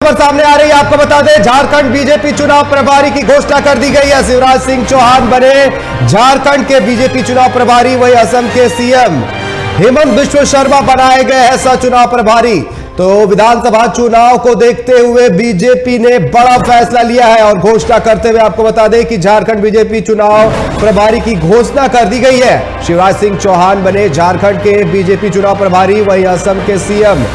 खबर सामने आ रही है, आपको बता दें झारखंड बीजेपी चुनाव प्रभारी की घोषणा कर दी गई है। शिवराज सिंह चौहान बने झारखंड के बीजेपी चुनाव प्रभारी, वही असम के सीएम हेमंत बिश्व शर्मा बनाए गए हैं सह चुनाव प्रभारी। तो विधानसभा चुनाव को देखते हुए बीजेपी ने बड़ा फैसला लिया है और घोषणा करते हुए आपको बता दें कि झारखंड बीजेपी चुनाव प्रभारी की घोषणा कर दी गई है। शिवराज सिंह चौहान बने झारखंड के बीजेपी चुनाव प्रभारी, वही असम के सीएम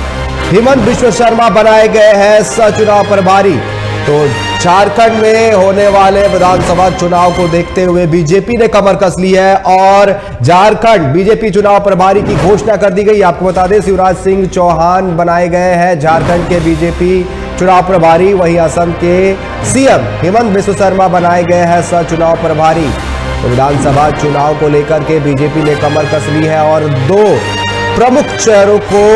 हेमंत बिश्व शर्मा बनाए गए हैं सह चुनाव प्रभारी। तो झारखंड में होने वाले विधानसभा चुनाव को देखते हुए बीजेपी ने कमर कस ली है और झारखंड बीजेपी चुनाव प्रभारी की घोषणा कर दी गई। आपको बता दें शिवराज सिंह चौहान बनाए गए हैं झारखंड के बीजेपी चुनाव प्रभारी, वही असम के सीएम हेमंत बिश्व शर्मा बनाए गए हैं सह चुनाव प्रभारी। तो विधानसभा चुनाव को लेकर के बीजेपी ने कमर कस ली है और दो प्रमुख चेहरों को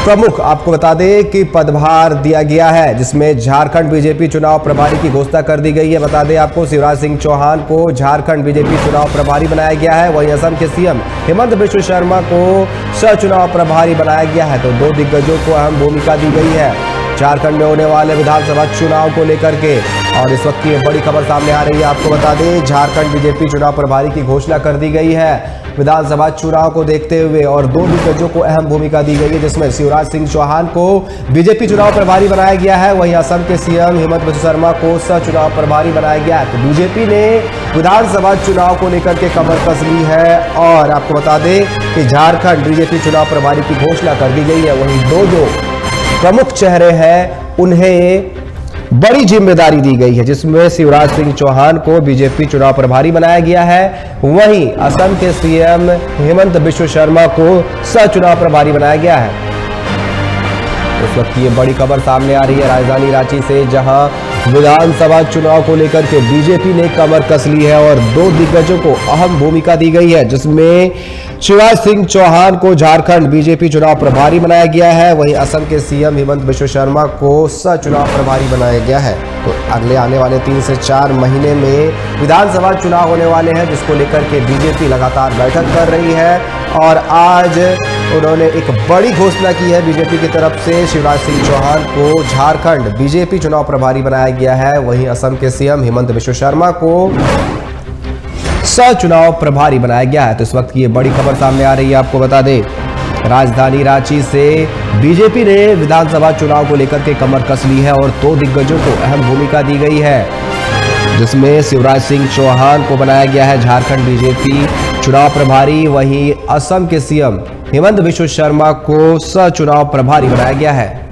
आपको बता दें कि पदभार दिया गया है, जिसमें झारखंड बीजेपी चुनाव प्रभारी की घोषणा कर दी गई है। बता दें आपको शिवराज सिंह चौहान को झारखंड बीजेपी चुनाव प्रभारी बनाया गया है, वहीं असम के सीएम हेमंत बिश्व शर्मा को सह चुनाव प्रभारी बनाया गया है। तो दो दिग्गजों को अहम भूमिका दी गई है झारखंड में होने वाले विधानसभा चुनाव को लेकर के। और इस वक्त की बड़ी खबर सामने आ रही है, आपको बता दें झारखंड बीजेपी चुनाव प्रभारी की घोषणा कर दी गई है विधानसभा चुनाव को देखते हुए और दो दिग्गजों को अहम भूमिका दी गई है, जिसमें शिवराज सिंह चौहान को बीजेपी चुनाव प्रभारी बनाया गया है, वहीं असम के सीएम हेमंत बिश्व शर्मा को सह चुनाव प्रभारी बनाया गया है। तो बीजेपी ने विधानसभा चुनाव को लेकर के कमर कस ली है और आपको बता दें कि झारखंड बीजेपी चुनाव प्रभारी की घोषणा कर दी गई है। वहीं दो जो प्रमुख चेहरे हैं उन्हें बड़ी जिम्मेदारी दी गई है, जिसमें शिवराज सिंह चौहान को बीजेपी चुनाव प्रभारी बनाया गया है, वहीं असम के सीएम हेमंत बिश्व शर्मा को सह चुनाव प्रभारी बनाया गया है। इस वक्त ये बड़ी खबर सामने आ रही है राजधानी रांची से, जहां विधानसभा चुनाव को लेकर के बीजेपी ने कमर कस ली है और दो दिग्गजों को अहम भूमिका दी गई है, जिसमें शिवराज सिंह चौहान को झारखंड बीजेपी चुनाव प्रभारी बनाया गया है, वहीं असम के सीएम हेमंत बिश्व शर्मा को सह चुनाव प्रभारी बनाया गया है। तो अगले आने वाले 3 से 4 महीने में विधानसभा चुनाव होने वाले हैं, जिसको लेकर के बीजेपी लगातार बैठक कर रही है और आज उन्होंने एक बड़ी घोषणा की है बीजेपी की तरफ से। शिवराज सिंह चौहान को झारखंड बीजेपी चुनाव प्रभारी बनाया गया है, वहीं असम के सीएम हेमंत बिश्व शर्मा को सह चुनाव प्रभारी बनाया गया है। तो इस वक्त की ये बड़ी खबर सामने आ रही है, आपको बता दें राजधानी रांची से बीजेपी ने विधानसभा चुनाव को लेकर के कमर कस ली है और दो दिग्गजों को अहम भूमिका दी गई है, जिसमें शिवराज सिंह चौहान को बनाया गया है झारखंड बीजेपी चुनाव प्रभारी, वहीं असम के सीएम हेमंत बिश्व शर्मा को सह चुनाव प्रभारी बनाया गया है।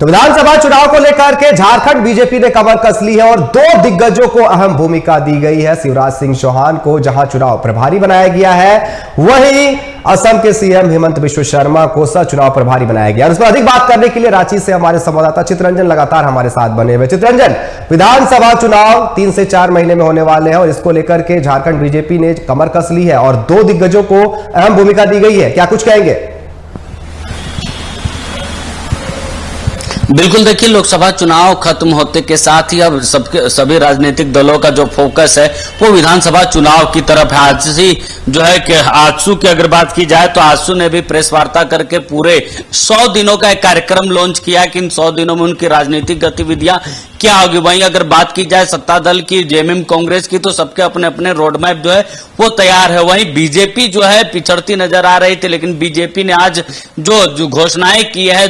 तो विधानसभा चुनाव को लेकर के झारखंड बीजेपी ने कमर कस ली है और दो दिग्गजों को अहम भूमिका दी गई है। शिवराज सिंह चौहान को जहां चुनाव प्रभारी बनाया गया है, वहीं असम के सीएम हेमंत बिश्व शर्मा को सह चुनाव प्रभारी बनाया गया। और इस पर अधिक बात करने के लिए रांची से हमारे संवाददाता चित्ररंजन लगातार हमारे साथ बने हुए। चित्ररंजन, विधानसभा चुनाव 3 से 4 महीने में होने वाले हैं और इसको लेकर के झारखंड बीजेपी ने कमर कस ली है और दो दिग्गजों को अहम भूमिका दी गई है, क्या कुछ कहेंगे? बिल्कुल, देखिए लोकसभा चुनाव खत्म होते के साथ ही अब सभी राजनीतिक दलों का जो फोकस है वो विधानसभा चुनाव की तरफ है। आजसी जो है कि आजसू की अगर बात की जाए तो आजसू ने भी प्रेस वार्ता करके पूरे 100 दिनों का एक कार्यक्रम लॉन्च किया कि इन 100 दिनों में उनकी राजनीतिक गतिविधियां क्या होगी। वहीं अगर बात की जाए सत्ता दल की, जेएमएम कांग्रेस की, तो सबके अपने अपने रोड मैप जो है वो तैयार है। वहीं बीजेपी जो है पिछड़ती नजर आ रही थी, लेकिन बीजेपी ने आज जो घोषणाएं की है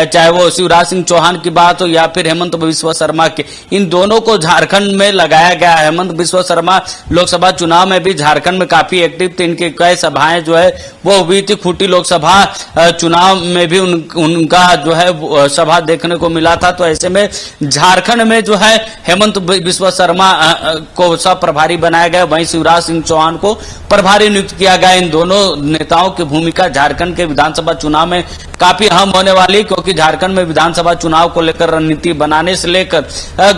चाहे वो शिवराज सिंह चौहान की बात हो या फिर हेमंत बिश्व शर्मा की, इन दोनों को झारखंड में लगाया गया है। हेमंत बिश्व शर्मा लोकसभा चुनाव में भी झारखंड में काफी एक्टिव थे, इनकी कई सभाएं जो है वो हुई थी। खूंटी लोकसभा चुनाव में भी उनका जो है सभा देखने को मिला था। तो ऐसे में झारखंड में जो है हेमंत बिस्वा शर्मा को सह प्रभारी बनाया गया, वहीं शिवराज सिंह चौहान को प्रभारी नियुक्त किया गया। इन दोनों नेताओं की भूमिका झारखंड के विधानसभा चुनाव में काफी अहम होने वाली, क्योंकि झारखंड में विधानसभा चुनाव को लेकर रणनीति बनाने से लेकर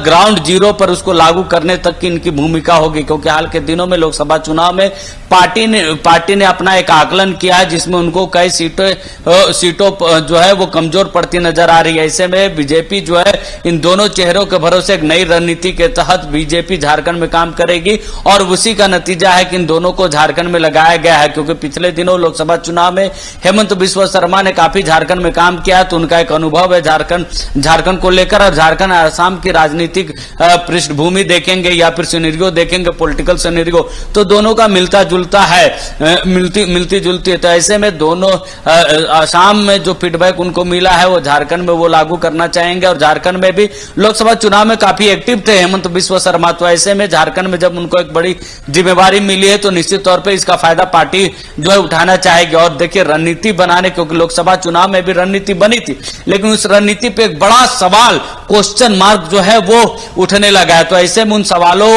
ग्राउंड जीरो पर उसको लागू करने तक की इनकी भूमिका होगी। क्योंकि हाल के दिनों में लोकसभा चुनाव में पार्टी ने अपना एक आकलन किया है, जिसमें उनको कई सीटों जो है वो कमजोर पड़ती नजर आ रही है। ऐसे में बीजेपी जो है इन दोनों चेहरों के भरोसे एक नई रणनीति के तहत बीजेपी झारखंड में काम करेगी, और उसी का नतीजा है कि इन दोनों को झारखंड में लगाया गया है। क्योंकि पिछले दिनों लोकसभा चुनाव में हेमंत बिस्वा शर्मा ने काफी झारखंड में काम किया, तो उनका एक अनुभव है झारखंड को लेकर। और झारखंड असम की राजनीतिक पृष्ठभूमि देखेंगे या फिर सिनेरियो देखेंगे, पॉलिटिकल सिनेरियो, तो दोनों का मिलता जुलता है, मिलती जुलती है। तो ऐसे में दोनों असम में जो फीडबैक उनको मिला है वो झारखंड में वो लागू करना चाहेंगे, और झारखंड में भी लोकसभा चुनाव में काफी एक्टिव थे हेमंत बिस्वा शर्मा। तो ऐसे में झारखंड में जब उनको एक बड़ी जिम्मेवारी मिली है तो निश्चित तौर पर इसका फायदा पार्टी जो है उठाना चाहेगी। और देखिए रणनीति बनाने, क्योंकि लोकसभा चुनाव में भी रणनीति बनी थी, लेकिन उस रणनीति पे एक बड़ा सवाल, क्वेश्चन मार्क जो है वो उठने लगा है। तो ऐसे में उन सवालों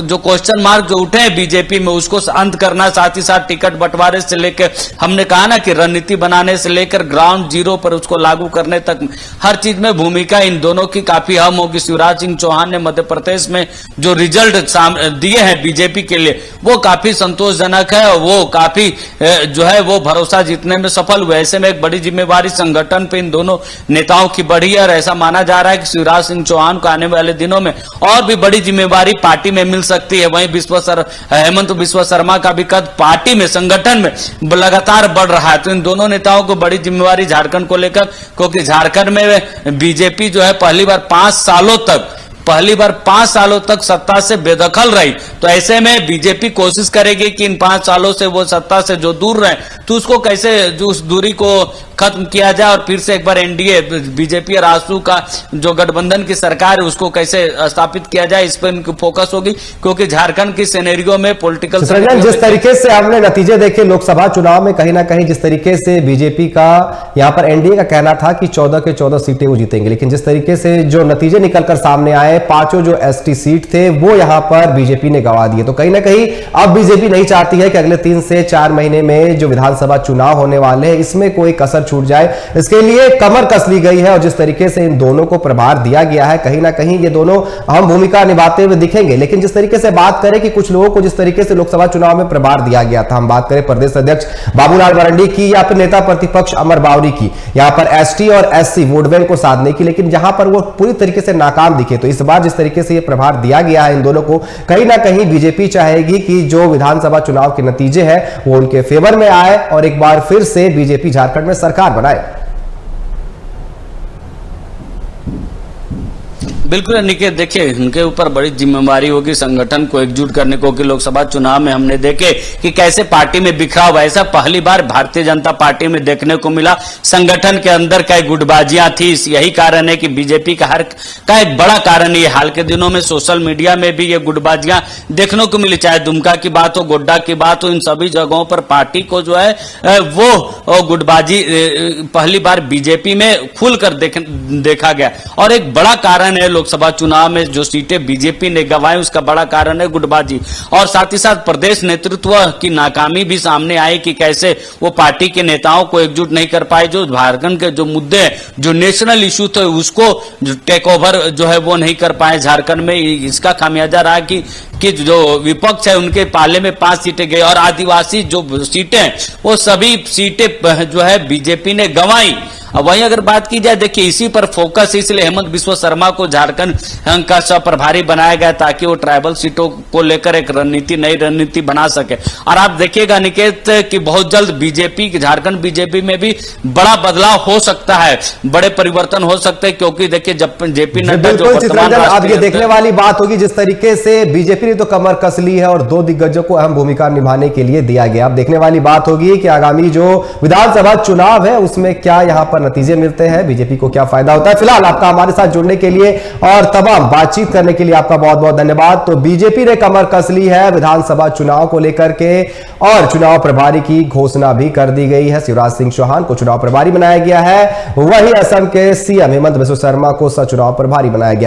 जो क्वेश्चन मार्क जो उठे हैं बीजेपी में, उसको अंत करना, साथ ही साथ टिकट बंटवारे से लेकर, हमने कहा ना कि रणनीति बनाने से लेकर ग्राउंड जीरो पर उसको लागू करने तक हर चीज में भूमिका इन दोनों की काफी अहम होगी। शिवराज सिंह चौहान ने मध्य प्रदेश में जो रिजल्ट दिए हैं बीजेपी के लिए वो काफी संतोषजनक है, और वो काफी जो है वो भरोसा जीतने में सफल हुए। ऐसे में एक बड़ी जिम्मेवारी संगठन पे इन दोनों नेताओं की बढ़ी है, और ऐसा माना जा रहा है कि शिवराज सिंह चौहान को आने वाले दिनों में और भी बड़ी जिम्मेवारी पार्टी में मिल सकती है। वहीं हेमंत बिस्वा शर्मा का भी कद पार्टी में, संगठन में लगातार बढ़ रहा है। तो इन दोनों नेताओं को बड़ी जिम्मेवारी झारखंड को लेकर, क्योंकि झारखंड में बीजेपी जो है पहली बार 5 सालों तक सत्ता से बेदखल रही। तो ऐसे में बीजेपी कोशिश करेगी कि इन 5 सालों से वो सत्ता से जो दूर रहे, तो उसको कैसे जो उस दूरी को खत्म किया जाए, और फिर से एक बार एनडीए बीजेपी और आजसू का जो गठबंधन की सरकार है उसको कैसे स्थापित किया जाए, इस पर इनकी फोकस होगी। क्योंकि झारखंड की सिनेरियो में पॉलिटिकल जिस तरीके से हमने नतीजे देखे लोकसभा चुनाव में, कहीं ना कहीं जिस तरीके से बीजेपी का यहां पर एनडीए का कहना था कि 14 के 14 सीटें वो जीतेंगे, लेकिन जिस तरीके से जो नतीजे निकलकर सामने आए, 5 जो एसटी सीट थे वो यहां पर बीजेपी ने गंवा दिए। तो कहीं ना कहीं अब बीजेपी नहीं चाहती है कि अगले 3 से 4 महीने में जो विधानसभा चुनाव होने वाले हैं इसमें कोई कसर छूट जाए, इसके लिए कमर कस ली गई है। और जिस तरीके से इन दोनों को प्रभार दिया गया है, कहीं ना कहीं ये दोनों अहम भूमिका निभाते हुए दिखेंगे। लेकिन जिस तरीके से बात करें कि कुछ लोगों को जिस तरीके से लोकसभा चुनाव में प्रभार दिया गया था, हम बात करें प्रदेश अध्यक्ष बाबूलाल मरांडी की या फिर नेता प्रतिपक्ष अमर बावरी की, यहां पर एसटी और एससी वोट बैंक को साधने की, लेकिन जहां पर वो पूरी तरीके से नाकाम दिखे। तो इस बार जिस तरीके से ये प्रभार दिया गया है इन दोनों को, कहीं ना कहीं बीजेपी चाहेगी कि जो विधानसभा चुनाव के नतीजे हैं वो उनके फेवर में आए और एक बार फिर से बीजेपी झारखंड में सरकार बनाए। बिल्कुल निकेत, देखिए उनके ऊपर बड़ी जिम्मेवारी होगी संगठन को एकजुट करने को, कि लोकसभा चुनाव में हमने देखे कि कैसे पार्टी में बिखराव, ऐसा पहली बार भारतीय जनता पार्टी में देखने को मिला। संगठन के अंदर कई गुटबाजियां थी, यही कारण है कि बीजेपी का एक बड़ा कारण ये हाल के दिनों में सोशल मीडिया में भी ये गुटबाजियां देखने को मिली, चाहे दुमका की बात हो, गोड्डा की बात हो, इन सभी जगहों पर पार्टी को जो है वो गुटबाजी पहली बार बीजेपी में खुलकर देखा गया। और एक बड़ा कारण है लोकसभा चुनाव में जो सीटें बीजेपी ने गंवाई, उसका बड़ा कारण है गुटबाजी। और साथ ही साथ प्रदेश नेतृत्व की नाकामी भी सामने आई कि कैसे वो पार्टी के नेताओं को एकजुट नहीं कर पाए, जो झारखंड के जो मुद्दे हैं, जो नेशनल इश्यू थे उसको टेक ओवर जो है वो नहीं कर पाए झारखंड में। इसका खामियाजा रहा कि जो विपक्ष है उनके पाले में 5 सीटें गई, और आदिवासी जो सीटें हैं वो सभी सीटें जो है बीजेपी ने गंवाई। अब वहीं अगर बात की जाए, देखिए इसी पर फोकस, इसलिए हेमंत बिस्वा शर्मा को झारखंड का सह प्रभारी बनाया गया ताकि वो ट्राइबल सीटों को लेकर एक नई रणनीति बना सके। और आप देखिएगा निकेत कि बहुत जल्द बीजेपी, झारखंड बीजेपी में भी बड़ा बदलाव हो सकता है, बड़े परिवर्तन हो सकते हैं, क्योंकि देखिए जब जेपी नड्डा अब ये देखने वाली बात होगी जिस तरीके से बीजेपी ने तो कमर कस ली है और 2 दिग्गजों को अहम भूमिका निभाने के लिए दिया गया। अब देखने वाली बात होगी कि आगामी जो विधानसभा चुनाव है उसमें क्या यहां पर नतीजे मिलते हैं, बीजेपी को क्या फायदा होता है। फिलहाल आपका हमारे साथ जुड़ने के लिए और तमाम बातचीत करने के लिए आपका बहुत बहुत धन्यवाद। तो बीजेपी ने कमर कस ली है विधानसभा चुनाव को लेकर के और चुनाव प्रभारी की घोषणा भी कर दी गई है। शिवराज सिंह चौहान को चुनाव प्रभारी बनाया गया है, वहीं असम के सीएम हेमंत बिस्वा शर्मा को चुनाव प्रभारी बनाया गया।